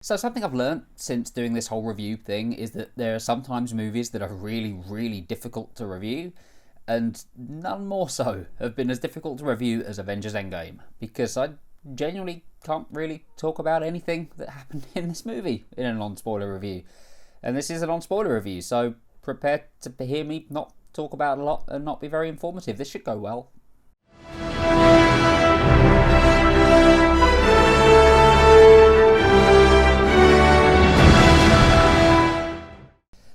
So something I've learnt since doing this whole review thing is that there are sometimes movies that are really, really difficult to review, and none more so have been as difficult to review as Avengers Endgame, because I genuinely can't really talk about anything that happened in this movie in a non-spoiler review. And this is a non-spoiler review, so prepare to hear me not talk about a lot and not be very informative. This should go well.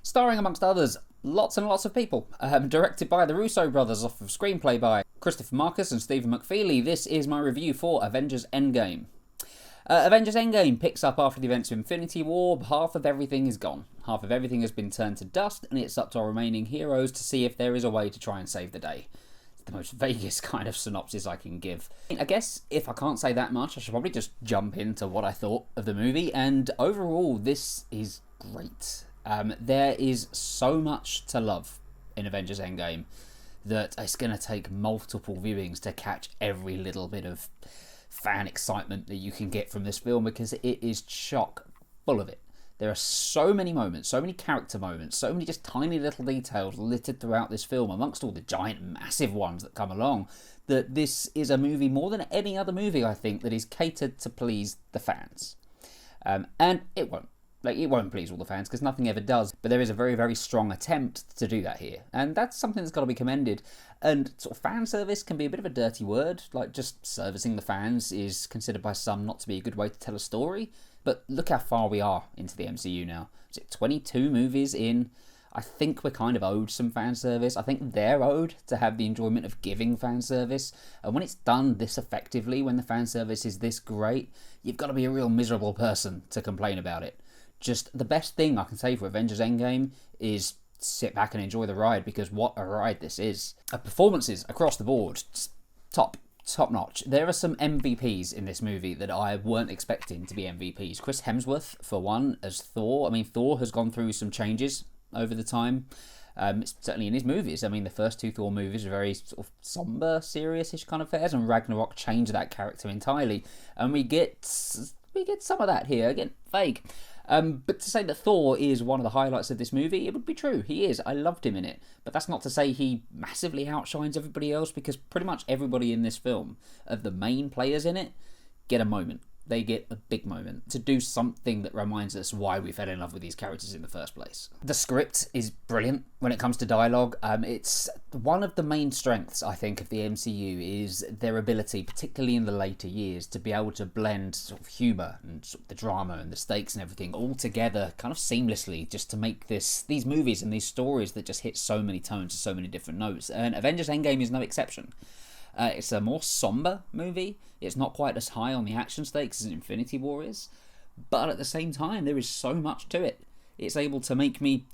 Starring, amongst others, lots and lots of people. Directed by the Russo brothers, off of screenplay by Christopher Marcus and Stephen McFeely, this is my review for Avengers Endgame. Avengers Endgame picks up after the events of Infinity War. Half of everything is gone. Half of everything has been turned to dust, and it's up to our remaining heroes to see if there is a way to try and save the day. It's the most vaguest kind of synopsis I can give. I guess if I can't say that much, I should probably just jump into what I thought of the movie, and overall, this is great. There is so much to love in Avengers Endgame that it's going to take multiple viewings to catch every little bit of fan excitement that you can get from this film, because it is chock full of it. There are so many moments, so many character moments, so many just tiny little details littered throughout this film, amongst all the giant, massive ones that come along, that this is a movie more than any other movie, I think, that is catered to please the fans. And it won't. It won't please all the fans, because nothing ever does, but there is a very, very strong attempt to do that here, and that's something that's got to be commended. And sort of fan service can be a bit of a dirty word, just servicing the fans is considered by some not to be a good way to tell a story, but look how far we are into the MCU now. Is it 22 movies in? I think we're kind of owed some fan service. I think they're owed to have the enjoyment of giving fan service, and when it's done this effectively, when the fan service is this great, you've got to be a real miserable person to complain about it. Just the best thing I can say for Avengers Endgame is sit back and enjoy the ride, because what a ride this is. Performances across the board, top notch. There are some MVPs in this movie that I weren't expecting to be MVPs. Chris Hemsworth, for one, as Thor. I mean, Thor has gone through some changes over the time. Certainly in his movies. I mean, the first two Thor movies are very sort of somber, serious-ish kind of affairs, and Ragnarok changed that character entirely. And we get some of that here. Again, vague. But to say that Thor is one of the highlights of this movie, it would be true. He is. I loved him in it. But that's not to say he massively outshines everybody else, because pretty much everybody in this film, of the main players in it, get a moment. They get a big moment to do something that reminds us why we fell in love with these characters in the first place. The script is brilliant when it comes to dialogue. It's one of the main strengths, I think, of the MCU is their ability, particularly in the later years, to be able to blend sort of humour and sort of the drama and the stakes and everything all together kind of seamlessly, just to make these movies and these stories that just hit so many tones and so many different notes. And Avengers Endgame is no exception. It's a more somber movie. It's not quite as high on the action stakes as Infinity War is, but at the same time, there is so much to it. It's able to make me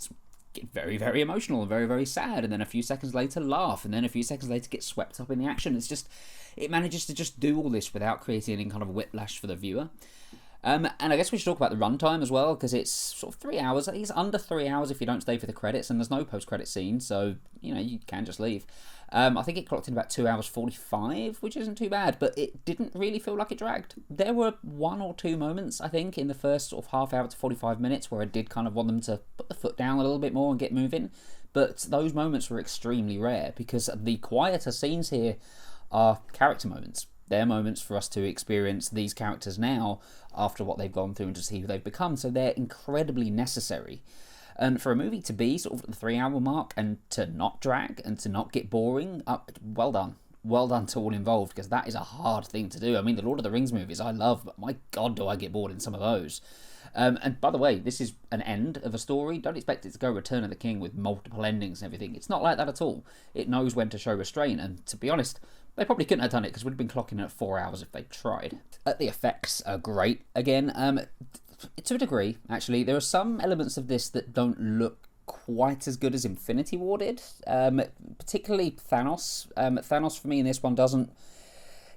get very, very emotional and very, very sad, and then a few seconds later laugh, and then a few seconds later get swept up in the action. It manages to just do all this without creating any kind of whiplash for the viewer. And I guess we should talk about the runtime as well, because it's sort of 3 hours. I think it's under 3 hours if you don't stay for the credits, and there's no post-credit scene, so, you can just leave. I think it clocked in about 2 hours 45, which isn't too bad, but it didn't really feel like it dragged. There were one or two moments, I think, in the first sort of half hour to 45 minutes where I did kind of want them to put the foot down a little bit more and get moving, but those moments were extremely rare, because the quieter scenes here are character moments. They're moments for us to experience these characters now after what they've gone through and to see who they've become, so they're incredibly necessary. And for a movie to be sort of at the 3 hour mark and to not drag and to not get boring, well done. Well done to all involved, because that is a hard thing to do. I mean, the Lord of the Rings movies I love, but my God, do I get bored in some of those. And by the way, this is an end of a story. Don't expect it to go Return of the King with multiple endings and everything. It's not like that at all. It knows when to show restraint, and to be honest, they probably couldn't have done it, because we'd have been clocking at 4 hours if they tried. The effects are great. Again, to a degree, actually. There are some elements of this that don't look quite as good as Infinity War did. Particularly Thanos. Thanos, for me, in this one, doesn't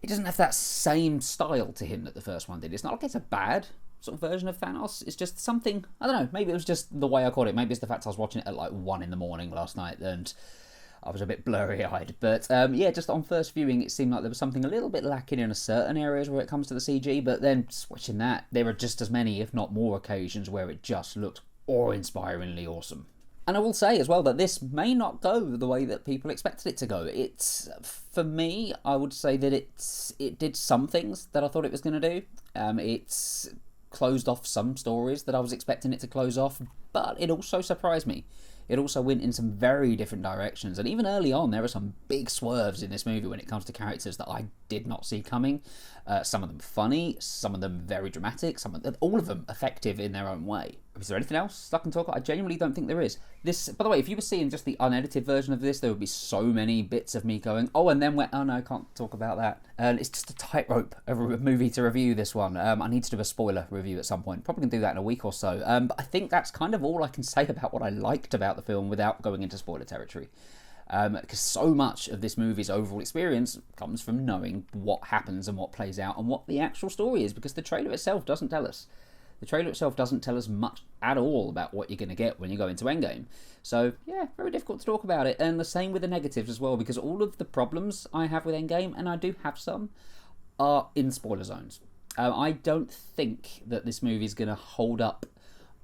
have that same style to him that the first one did. It's not like it's a bad sort of version of Thanos. It's just something, I don't know, maybe it was just the way I caught it. Maybe it's the fact I was watching it at 1 in the morning last night, and I was a bit blurry-eyed. But yeah, just on first viewing, it seemed like there was something a little bit lacking in certain areas where it comes to the CG, but then switching that, there are just as many, if not more, occasions where it just looked awe-inspiringly awesome. And I will say as well that this may not go the way that people expected it to go. It's, for me, I would say that it did some things that I thought it was going to do. It's closed off some stories that I was expecting it to close off, but it also surprised me. It also went in some very different directions, and even early on there are some big swerves in this movie when it comes to characters that I did not see coming. Some of them funny, some of them very dramatic, all of them effective in their own way. Is there anything else I can talk about? I genuinely don't think there is. This, by the way, if you were seeing just the unedited version of this, there would be so many bits of me going, oh, and then oh no, I can't talk about that. And it's just a tightrope of a movie to review this one. I need to do a spoiler review at some point. Probably going to do that in a week or so. But I think that's kind of all I can say about what I liked about the film without going into spoiler territory. Because so much of this movie's overall experience comes from knowing what happens and what plays out and what the actual story is, because the trailer itself doesn't tell us. The trailer itself doesn't tell us much at all about what you're going to get when you go into Endgame. So, yeah, very difficult to talk about it. And the same with the negatives as well, because all of the problems I have with Endgame, and I do have some, are in spoiler zones. I don't think that this movie is going to hold up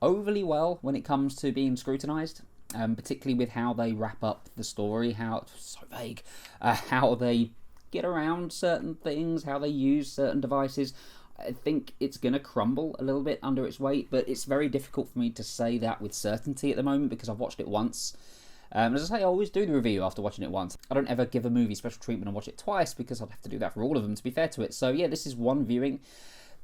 overly well when it comes to being scrutinised, particularly with how they wrap up the story, how they get around certain things, how they use certain devices. I think it's going to crumble a little bit under its weight, but it's very difficult for me to say that with certainty at the moment because I've watched it once. As I say, I always do the review after watching it once. I don't ever give a movie special treatment and watch it twice because I'd have to do that for all of them, to be fair to it. So yeah, this is one viewing.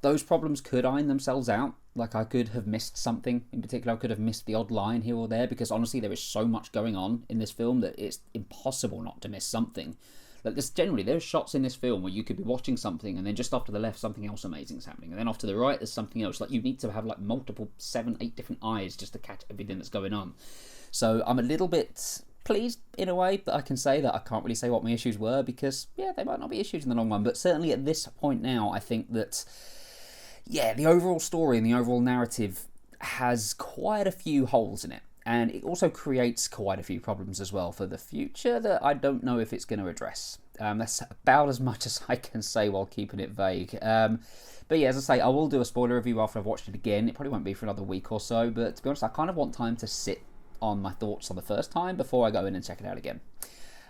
Those problems could iron themselves out. Like, I could have missed something. In particular, I could have missed the odd line here or there, because honestly there is so much going on in this film that it's impossible not to miss something. Like, there's shots in this film where you could be watching something and then just off to the left something else amazing is happening, and then off to the right there's something else. Like, you need to have like multiple 7-8 different eyes just to catch everything that's going on. So I'm a little bit pleased in a way that I can say that I can't really say what my issues were, because yeah, they might not be issues in the long run, but certainly at this point now I think that the overall story and the overall narrative has quite a few holes in it. And it also creates quite a few problems as well for the future that I don't know if it's going to address. That's about as much as I can say while keeping it vague. But yeah, as I say, I will do a spoiler review after I've watched it again. It probably won't be for another week or so, but to be honest, I kind of want time to sit on my thoughts on the first time before I go in and check it out again.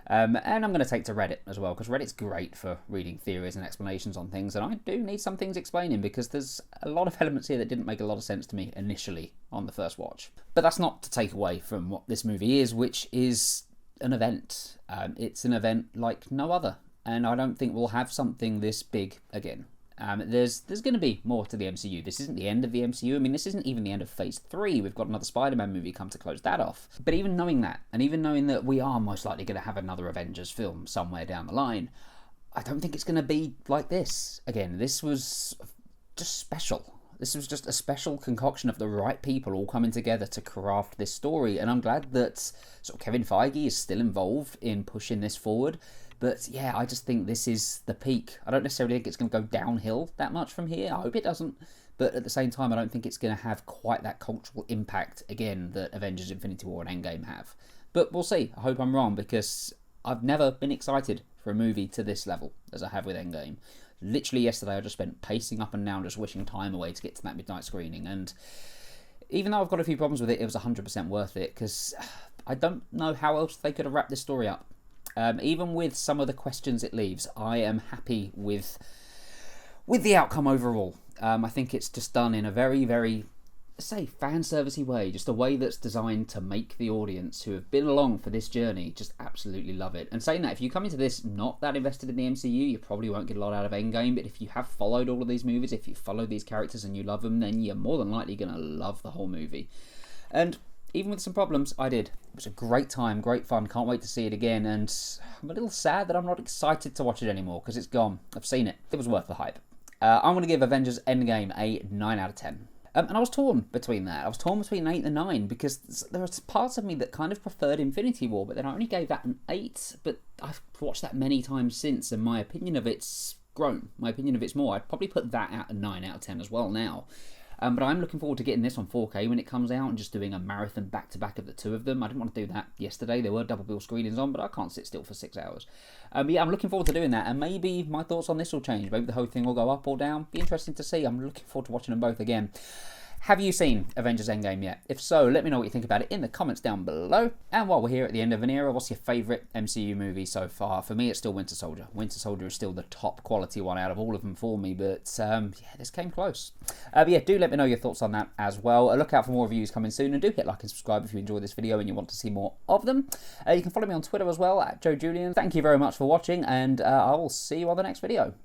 And I'm going to take to Reddit as well, because Reddit's great for reading theories and explanations on things, and I do need some things explaining, because there's a lot of elements here that didn't make a lot of sense to me initially on the first watch. But that's not to take away from what this movie is, which is an event. It's an event like no other, and I don't think we'll have something this big again. There's going to be more to the MCU. This isn't the end of the MCU. I mean, this isn't even the end of Phase 3. We've got another Spider-Man movie come to close that off. But even knowing that, and even knowing that we are most likely going to have another Avengers film somewhere down the line, I don't think it's going to be like this again. This was just special. This was just a special concoction of the right people all coming together to craft this story. And I'm glad that sort of Kevin Feige is still involved in pushing this forward. But yeah, I just think this is the peak. I don't necessarily think it's going to go downhill that much from here. I hope it doesn't. But at the same time, I don't think it's going to have quite that cultural impact, again, that Avengers Infinity War and Endgame have. But we'll see. I hope I'm wrong, because I've never been excited for a movie to this level as I have with Endgame. Literally yesterday, I just spent pacing up and down, just wishing time away to get to that midnight screening. And even though I've got a few problems with it, it was 100% worth it, because I don't know how else they could have wrapped this story up. Even with some of the questions it leaves, I am happy with the outcome overall. I think it's just done in a very, very, say, fan-servicey way. Just a way that's designed to make the audience who have been along for this journey just absolutely love it. And saying that, if you come into this not that invested in the MCU, you probably won't get a lot out of Endgame. But if you have followed all of these movies, if you follow these characters and you love them, then you're more than likely going to love the whole movie. And even with some problems, I did. It was a great time, great fun. Can't wait to see it again. And I'm a little sad that I'm not excited to watch it anymore, because it's gone. I've seen it. It was worth the hype. I'm going to give Avengers Endgame a 9 out of 10. And I was torn between that. I was torn between 8 and 9, because there are parts of me that kind of preferred Infinity War, but then I only gave that an 8. But I've watched that many times since, and my opinion of it's grown. My opinion of it's more. I'd probably put that at a 9 out of 10 as well now. But I'm looking forward to getting this on 4K when it comes out and just doing a marathon back-to-back of the two of them. I didn't want to do that yesterday. There were double bill screenings on, but I can't sit still for 6 hours. But yeah, I'm looking forward to doing that, and maybe my thoughts on this will change. Maybe the whole thing will go up or down. Be interesting to see. I'm looking forward to watching them both again. Have you seen Avengers Endgame yet? If so, let me know what you think about it in the comments down below. And while we're here at the end of an era, what's your favourite MCU movie so far? For me, it's still Winter Soldier. Winter Soldier is still the top quality one out of all of them for me, but yeah, this came close. But yeah, do let me know your thoughts on that as well. Look out for more reviews coming soon, and do hit like and subscribe if you enjoyed this video and you want to see more of them. You can follow me on Twitter as well, @JoeJulian. Thank you very much for watching, and I will see you on the next video.